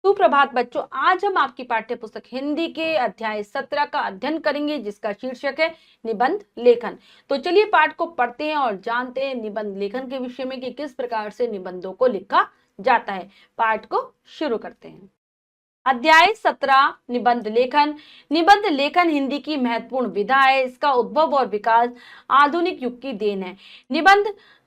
सुप्रभात बच्चों, आज हम आपकी पाठ्य पुस्तक हिंदी के अध्याय 17 का अध्ययन करेंगे, जिसका शीर्षक है निबंध लेखन। तो चलिए पाठ को पढ़ते हैं और जानते हैं निबंध लेखन के विषय में कि किस प्रकार से निबंधों को लिखा जाता है। पाठ को शुरू करते हैं। अध्याय 17 निबंध लेखन। निबंध लेखन हिंदी की महत्वपूर्ण विधा है। इसका उद्भव और विकास आधुनिक युग की देन है।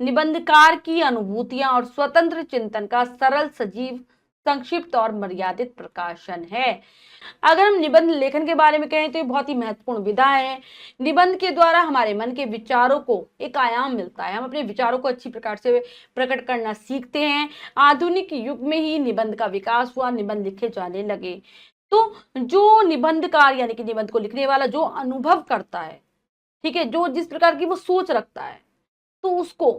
निबंधकार की अनुभूतियां और स्वतंत्र चिंतन का सरल, सजीव, संक्षिप्त और मर्यादित प्रकाशन है। अगर हम निबंध लेखन के बारे में कहें तो ये बहुत ही महत्वपूर्ण विधा है। निबंध के द्वारा हमारे मन के विचारों को एक आयाम मिलता है। हम अपने विचारों को अच्छी प्रकार से प्रकट करना सीखते हैं। आधुनिक युग में ही निबंध का विकास हुआ, निबंध लिखे जाने लगे। तो जो निबंधकार यानी कि निबंध को लिखने वाला जो अनुभव करता है, ठीक है, जो जिस प्रकार की वो सोच रखता है, तो उसको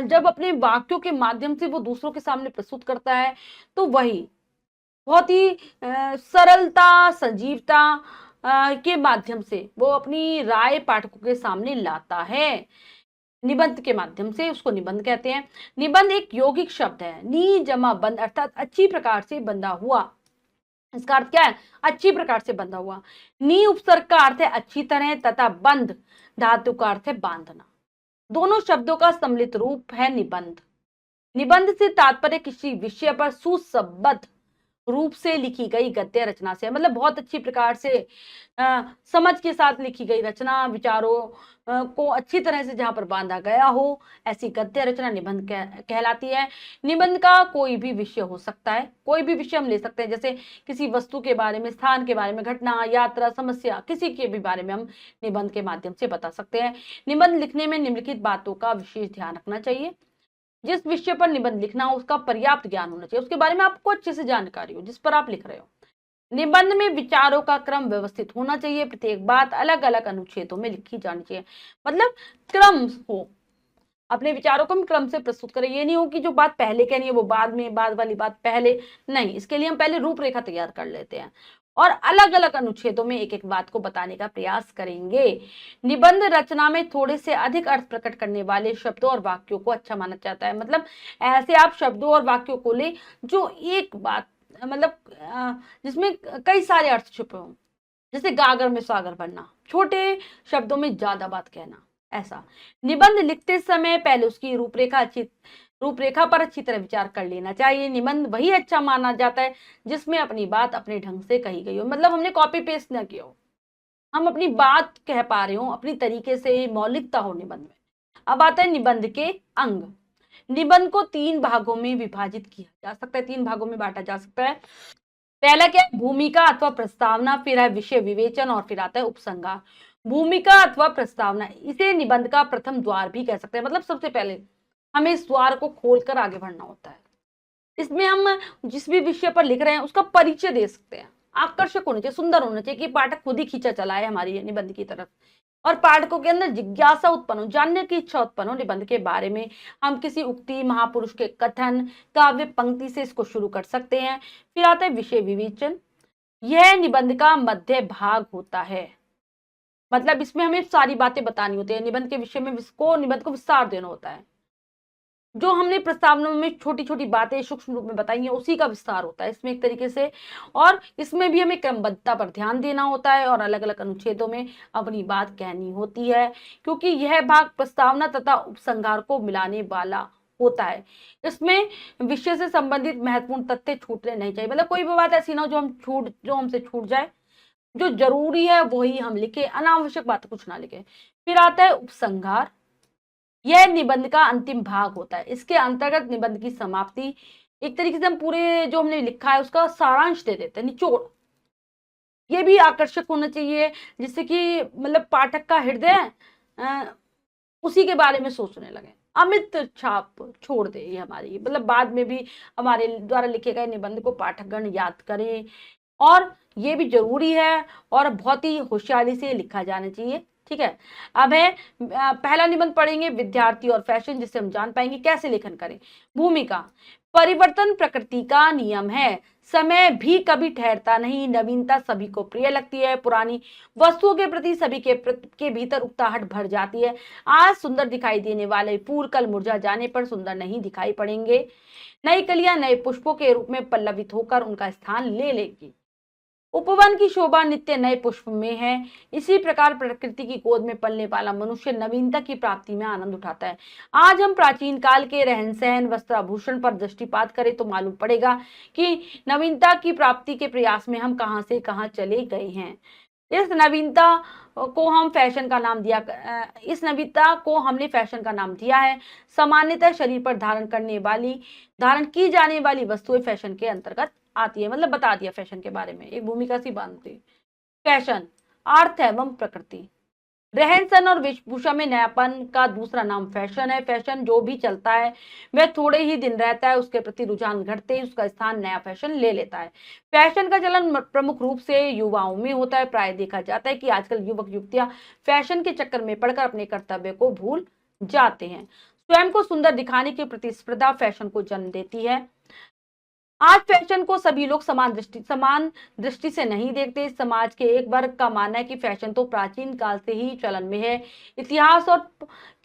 जब अपने वाक्यों के माध्यम से वो दूसरों के सामने प्रस्तुत करता है, तो वही बहुत ही सरलता, सजीवता के माध्यम से वो अपनी राय पाठकों के सामने लाता है। निबंध के माध्यम से उसको निबंध कहते हैं। निबंध एक यौगिक शब्द है। नी जमा बंध अर्थात अच्छी प्रकार से बंधा हुआ। इसका अर्थ क्या है? अच्छी प्रकार से बंधा हुआ। नी उपसर्ग का अर्थ है अच्छी तरह तथा बंध धातु का अर्थ है बांधना। दोनों शब्दों का सम्मिलित रूप है निबंध। निबंध से तात्पर्य किसी विषय पर सुसंबद्ध रूप से लिखी गई गद्य रचना से, मतलब बहुत अच्छी प्रकार से समझ के साथ लिखी गई रचना, विचारों को अच्छी तरह से जहां पर बांधा गया हो, ऐसी गद्य रचना निबंध कहलाती है। निबंध का कोई भी विषय हो सकता है। कोई भी विषय हम ले सकते हैं, जैसे किसी वस्तु के बारे में, स्थान के बारे में, घटना, यात्रा, समस्या, किसी के भी बारे में हम निबंध के माध्यम से बता सकते हैं। निबंध लिखने में निम्नलिखित बातों का विशेष ध्यान रखना चाहिए। जिस विषय पर निबंध लिखना हो उसका पर्याप्त ज्ञान होना चाहिए, उसके बारे में आपको अच्छे से जानकारी हो जिस पर आप लिख रहे हो। निबंध में विचारों का क्रम व्यवस्थित होना चाहिए। प्रत्येक बात अलग अलग अनुच्छेदों में लिखी जानी चाहिए, मतलब क्रम हो। अपने विचारों को हम क्रम से प्रस्तुत करें। ये नहीं हो कि जो बात पहले कहनी है वो बाद में, बाद वाली बात पहले, नहीं। इसके लिए हम पहले रूपरेखा तैयार कर लेते हैं और अलग अलग अनुच्छेदों में एक एक बात को बताने का प्रयास करेंगे। निबंध रचना में थोड़े से अधिक अर्थ प्रकट करने वाले शब्दों और वाक्यों को अच्छा माना जाता है। मतलब ऐसे आप शब्दों और वाक्यों को ले जो एक बात, मतलब जिसमें कई सारे अर्थ छुपे हों। जैसे गागर में सागर बनना, छोटे शब्दों में ज्यादा बात कहना, ऐसा। निबंध लिखते समय पहले उसकी रूपरेखा पर अच्छी तरह विचार कर लेना चाहिए। निबंध वही अच्छा माना जाता है जिसमें अपनी बात अपने ढंग से कही गई हो, मतलब हमने कॉपी पेस्ट ना किया हो, हम अपनी बात कह पा रहे हो अपनी तरीके से, मौलिकता हो निबंध में। अब आता है निबंध के अंग। निबंध को 3 भागों में विभाजित किया जा सकता है, 3 भागों में बांटा जा सकता है। पहला क्या है? भूमिका अथवा प्रस्तावना, फिर है विषय विवेचन और फिर आता है उपसंहार। भूमिका अथवा प्रस्तावना, इसे निबंध का प्रथम द्वार भी कह सकते हैं। मतलब सबसे पहले हमें इस द्वार को खोलकर आगे बढ़ना होता है। इसमें हम जिस भी विषय पर लिख रहे हैं उसका परिचय दे सकते हैं। आकर्षक होना चाहिए, सुंदर होना चाहिए कि पाठक खुद ही खींचा चला है हमारी निबंध की तरफ, और पाठकों के अंदर जिज्ञासा उत्पन्न हो, जानने की इच्छा उत्पन्न हो निबंध के बारे में। हम किसी उक्ति, महापुरुष के कथन, काव्य पंक्ति से इसको शुरू कर सकते हैं। फिर आता है विषय विवेचन। यह निबंध का मध्य भाग होता है, मतलब इसमें हमें सारी बातें बतानी होती है। निबंध के विषय में निबंध को विस्तार देना होता है। जो हमने प्रस्तावना में छोटी छोटी बातें सूक्ष्म रूप में बताई हैं उसी का विस्तार होता है इसमें एक तरीके से। और इसमें भी हमें क्रमबद्धता पर ध्यान देना होता है और अलग अलग अनुच्छेदों में अपनी बात कहनी होती है, क्योंकि यह भाग प्रस्तावना तथा उपसंहार को मिलाने वाला होता है। इसमें विषय से संबंधित महत्वपूर्ण तथ्य छूटने नहीं चाहिए, मतलब कोई भी बात ऐसी ना हो जो हमसे छूट जाए। जो जरूरी है वही हम लिखे, अनावश्यक बात कुछ ना लिखे। फिर आता है उपसंहार। यह निबंध का अंतिम भाग होता है। इसके अंतर्गत निबंध की समाप्ति, एक तरीके से हम पूरे जो हमने लिखा है उसका सारांश दे देते हैं, निचोड़। ये भी आकर्षक होना चाहिए जिससे कि मतलब पाठक का हृदय उसी के बारे में सोचने लगे, अमित छाप छोड़ दे ये हमारी, मतलब बाद में भी हमारे द्वारा लिखे गए निबंध को पाठकगण याद करें। और ये भी जरूरी है और बहुत ही होशियारी से लिखा जाना चाहिए ठीक है। अब है पहला निबंध पढ़ेंगे विद्यार्थी और फैशन, जिससे हम जान पाएंगे कैसे लेखन करें। भूमिका, परिवर्तन प्रकृति का नियम है, समय भी कभी ठहरता नहीं, नवीनता सभी को प्रिय लगती है, पुरानी वस्तुओं के प्रति सभी के भीतर उकताहट भर जाती है। आज सुंदर दिखाई देने वाले फूल कल मुरझा जाने पर सुंदर नहीं दिखाई पड़ेंगे। नई कलियां नए पुष्पों के रूप में पल्लवित होकर उनका स्थान ले लेगी। उपवन की शोभा नित्य नए पुष्प में है। इसी प्रकार प्रकृति की गोद में पलने वाला मनुष्य नवीनता की प्राप्ति में आनंद उठाता है। आज हम प्राचीन काल के रहन सहन वस्त्राभूषण पर दृष्टिपात करें तो मालूम पड़ेगा कि नवीनता की प्राप्ति के प्रयास में हम कहां से कहां चले गए हैं। इस नवीनता को हम फैशन का नाम दिया इस नवीनता को हमने फैशन का नाम दिया है। सामान्यतः शरीर पर धारण की जाने वाली वस्तुएं फैशन के अंतर्गत आती है। मतलब बता दिया फैशन के बारे में, एक भूमिका सी बांधती। फैशन अर्थ एवं प्रकृति, रहन सहन और वेशभूषा में नयापन का दूसरा नाम फैशन है। फैशन जो भी चलता है वह थोड़े ही दिन रहता है, उसके प्रति रुझान घटते ही उसका स्थान नया फैशन ले लेता है। फैशन का चलन प्रमुख रूप से युवाओं में होता है। प्राय देखा जाता है कि आजकल युवक युवतियां फैशन के चक्कर में पड़कर अपने कर्तव्य को भूल जाते हैं। स्वयं को सुंदर दिखाने की प्रतिस्पर्धा फैशन को जन्म देती है। आज फैशन को सभी लोग समान दृष्टि से नहीं देखते। समाज के एक वर्ग का मानना है कि फैशन तो प्राचीन काल से ही चलन में है। इतिहास और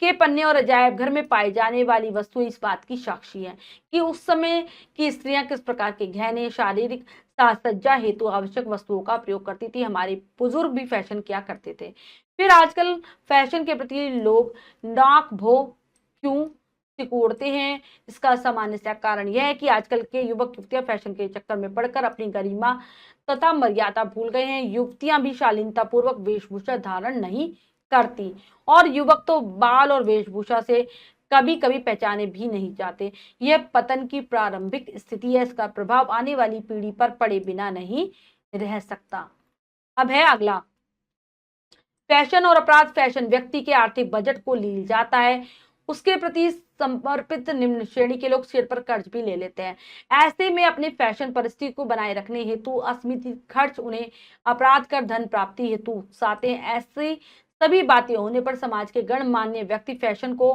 के पन्ने और अजायब घर में पाई जाने वाली वस्तुएं इस बात की साक्षी है कि उस समय की स्त्रियां किस प्रकार के गहने शारीरिक साज सज्जा हेतु आवश्यक वस्तुओं का प्रयोग करती थी। हमारे बुजुर्ग भी फैशन किया करते थे। फिर आजकल फैशन के प्रति लोग नाक भो क्यों सिकोड़ते हैं। इसका सामान्य सा कारण यह है कि आजकल के युवक युवतियां फैशन के चक्कर में पड़कर अपनी गरिमा तथा मर्यादा भूल गए हैं। युवतियां भी शालीनता पूर्वक वेशभूषा धारण नहीं करती और युवक तो बाल और वेशभूषा से कभी कभी पहचाने भी नहीं जाते। यह पतन की प्रारंभिक स्थिति है। इसका प्रभाव आने वाली पीढ़ी पर पड़े बिना नहीं रह सकता। अब है अगला, फैशन और अपराध। फैशन व्यक्ति के आर्थिक बजट को लील जाता है। उसके प्रति समर्पित निम्न श्रेणी के लोग सिर पर कर्ज भी ले लेते हैं। ऐसे में अपने फैशन परिस्थिति को बनाए रखने हेतु असीमित खर्च उन्हें अपराध कर धन प्राप्ति हेतु उकसाते हैं। ऐसी सभी बातें होने पर समाज के गणमान्य व्यक्ति फैशन को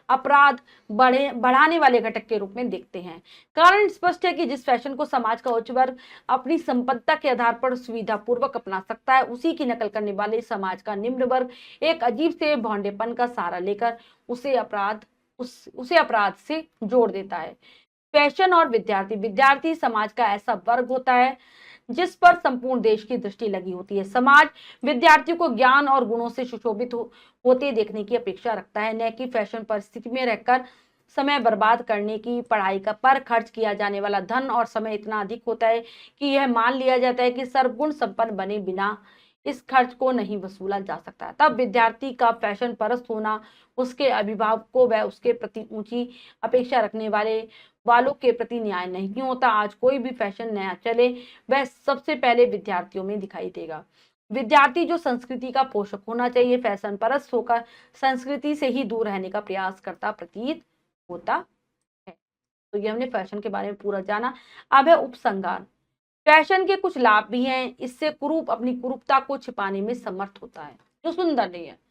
अपराध बढ़ाने वाले घटक के रूप में देखते हैं। कारण स्पष्ट है कि जिस फैशन को समाज का उच्च वर्ग अपनी संपत्ति के आधार पर सुविधा पूर्वक अपना सकता है, उसी की नकल करने वाले समाज का निम्न वर्ग एक अजीब से भौंडेपन का सहारा लेकर उसे अपराध से जोड़ देता है। फैशन और विद्यार्थी समाज का ऐसा वर्ग होता है जिस पर संपूर्ण देश की दृष्टि लगी होती है। समाज विद्यार्थियों को ज्ञान और गुणों से सुशोभित होते देखने की अपेक्षा रखता है, न कि फैशन परिस्थिति में रहकर समय बर्बाद करने की। पढ़ाई का पर खर्च किया जाने वाला धन और समय इतना अधिक होता है कि यह मान लिया जाता है कि सर्वगुण संपन्न बने बिना इस खर्च को नहीं वसूला जा सकता। तब विद्यार्थी का फैशन परस्त होना उसके अभिभावकों व उसके प्रति ऊंची अपेक्षा रखने वालों के प्रति न्याय नहीं होता। आज कोई भी फैशन नया चले वह सबसे पहले विद्यार्थियों में दिखाई देगा। विद्यार्थी जो संस्कृति का पोषक होना चाहिए, फैशन परस्त होकर संस्कृति से ही दूर रहने का प्रयास करता प्रतीत होता है। तो ये हमने फैशन के बारे में पूरा जाना। अब है उपसंहार। फैशन के कुछ लाभ भी हैं। इससे कुरूप अपनी कुरूपता को छिपाने में समर्थ होता है जो सुंदर नहीं है।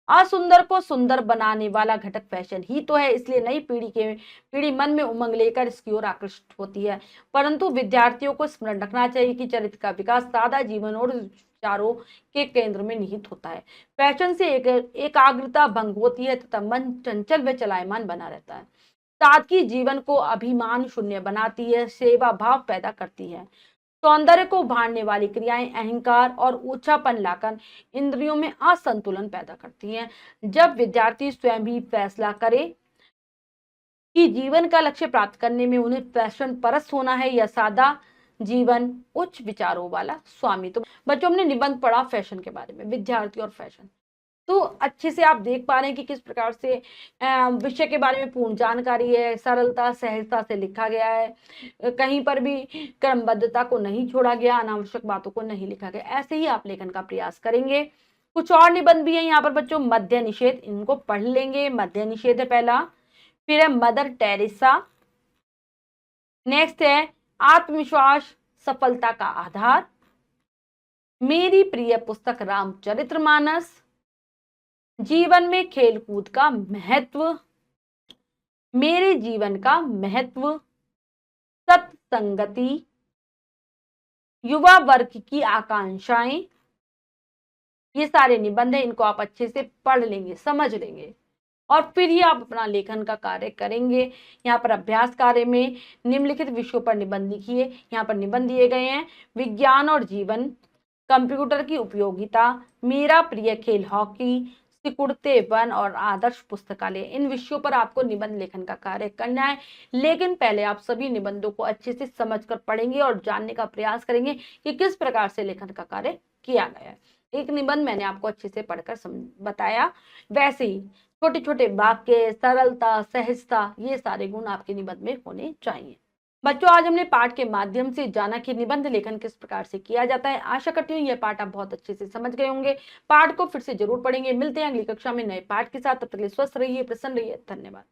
असुंदर को सुंदर बनाने वाला घटक फैशन ही तो है। इसलिए नई पीढ़ी मन में उमंग लेकर इसकी ओर आकृष्ट होती है। परंतु विद्यार्थियों को स्मरण रखना चाहिए कि चरित्र का विकास सादा जीवन और विचारों के केंद्र में निहित होता है। फैशन से एकाग्रता भंग होती है तथा मन चंचल व चलायमान बना रहता है। सादगी जीवन को अभिमान शून्य बनाती है, सेवा भाव पैदा करती है। सौंदर्य को भाड़ने वाली क्रियाएं अहंकार और ऊंचापन लाकर इंद्रियों में असंतुलन पैदा करती हैं। जब विद्यार्थी स्वयं भी फैसला करे कि जीवन का लक्ष्य प्राप्त करने में उन्हें फैशन परस्त होना है या सादा जीवन उच्च विचारों वाला स्वामी। तो बच्चों, हमने निबंध पढ़ा फैशन के बारे में, विद्यार्थी और फैशन। तो अच्छे से आप देख पा रहे हैं कि किस प्रकार से विषय के बारे में पूर्ण जानकारी है, सरलता सहजता से लिखा गया है। कहीं पर भी क्रमबद्धता को नहीं छोड़ा गया, अनावश्यक बातों को नहीं लिखा गया। ऐसे ही आप लेखन का प्रयास करेंगे। कुछ और निबंध भी है यहाँ पर बच्चों। मद्य निषेध, इनको पढ़ लेंगे। मद्य निषेध है पहला। फिर है मदर टेरेसा। नेक्स्ट है आत्मविश्वास सफलता का आधार। मेरी प्रिय पुस्तक रामचरितमानस। जीवन में खेलकूद का महत्व, मेरे जीवन का महत्व, सत्संगति, युवा वर्ग की आकांक्षाएं, ये सारे निबंध हैं, इनको आप अच्छे से पढ़ लेंगे, समझ लेंगे और फिर ही आप अपना लेखन का कार्य करेंगे। यहाँ पर अभ्यास कार्य में निम्नलिखित विषयों पर निबंध लिखिए। यहाँ पर निबंध दिए गए हैं, विज्ञान और जीवन, कंप्यूटर की उपयोगिता, मेरा प्रिय खेल हॉकी, सिकुड़ते वन और आदर्श पुस्तकालय। इन विषयों पर आपको निबंध लेखन का कार्य करना है, लेकिन पहले आप सभी निबंधों को अच्छे से समझकर पढ़ेंगे और जानने का प्रयास करेंगे कि किस प्रकार से लेखन का कार्य किया गया है। एक निबंध मैंने आपको अच्छे से पढ़कर बताया, वैसे ही छोटे छोटे वाक्य, सरलता, सहजता, ये सारे गुण आपके निबंध में होने चाहिए। बच्चों, आज हमने पाठ के माध्यम से जाना कि निबंध लेखन किस प्रकार से किया जाता है। आशा करती हूँ यह पाठ आप बहुत अच्छे से समझ गए होंगे। पाठ को फिर से जरूर पढ़ेंगे। मिलते हैं अगली कक्षा में नए पाठ के साथ। तब तक के लिए स्वस्थ रहिए, प्रसन्न रहिए। धन्यवाद।